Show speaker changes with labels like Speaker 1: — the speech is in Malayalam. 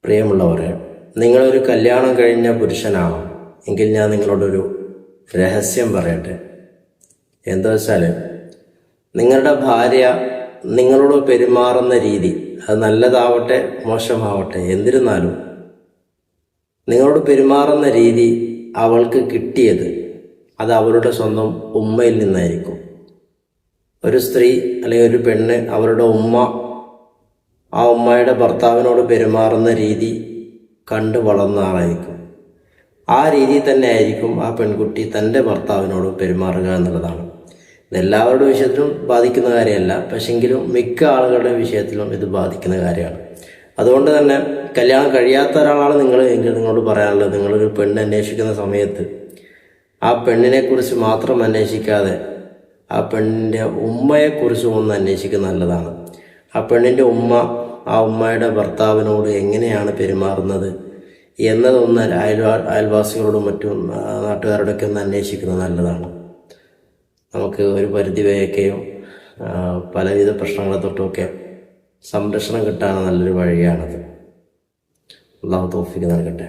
Speaker 1: പ്രിയമുള്ളവരെ, നിങ്ങളൊരു കല്യാണം കഴിഞ്ഞ പുരുഷനാണോ എങ്കിൽ ഞാൻ നിങ്ങളോടൊരു രഹസ്യം പറയട്ടെ. എന്താ വെച്ചാൽ, നിങ്ങളുടെ ഭാര്യ നിങ്ങളോട് പെരുമാറുന്ന രീതി, അത് നല്ലതാവട്ടെ മോശമാവട്ടെ, എന്നിരുന്നാലും നിങ്ങളോട് പെരുമാറുന്ന രീതി അവൾക്ക് കിട്ടിയത് അത് അവളുടെ സ്വന്തം ഉമ്മയിൽ നിന്നായിരിക്കും. ഒരു സ്ത്രീ അല്ലെങ്കിൽ ഒരു പെണ്ണ് അവരുടെ ആ ഉമ്മയുടെ ഭർത്താവിനോട് പെരുമാറുന്ന രീതി കണ്ടു വളർന്ന ആളായിരിക്കും. ആ രീതി തന്നെ ആയിരിക്കും ആ പെൺകുട്ടി തൻ്റെ ഭർത്താവിനോട് പെരുമാറുക എന്നുള്ളതാണ്. ഇതെല്ലാവരുടെ വിഷയത്തിലും ബാധിക്കുന്ന കാര്യമല്ല, പക്ഷെങ്കിലും മിക്ക ആളുകളുടെ വിഷയത്തിലും ഇത് ബാധിക്കുന്ന കാര്യമാണ്. അതുകൊണ്ട് തന്നെ കല്യാണം കഴിയാത്ത ഒരാളാണ് നിങ്ങൾ എങ്കിൽ നിങ്ങളോട് പറയാനുള്ളത്, നിങ്ങളൊരു പെണ്ണ് അന്വേഷിക്കുന്ന സമയത്ത് ആ പെണ്ണിനെക്കുറിച്ച് മാത്രം അന്വേഷിക്കാതെ ആ പെണ്ണിൻ്റെ ഉമ്മയെക്കുറിച്ചും ഒന്ന് അന്വേഷിക്കുന്നത് നല്ലതാണ്. ആ പെണ്ണിൻ്റെ ഉമ്മ ആ ഉമ്മയുടെ ഭർത്താവിനോട് എങ്ങനെയാണ് പെരുമാറുന്നത് എന്നതൊന്ന് അയൽവാസികളോടും മറ്റും നാട്ടുകാരോടൊക്കെ ഒന്ന് അന്വേഷിക്കുന്നത് നല്ലതാണ്. നമുക്ക് ഒരു പരിധി വരെയൊക്കെയും പലവിധ പ്രശ്നങ്ങളെ തൊട്ടുമൊക്കെ സംരക്ഷണം കിട്ടാൻ നല്ലൊരു വഴിയാണത്. അല്ലാഹു തൗഫീഖ് നൽകട്ടെ.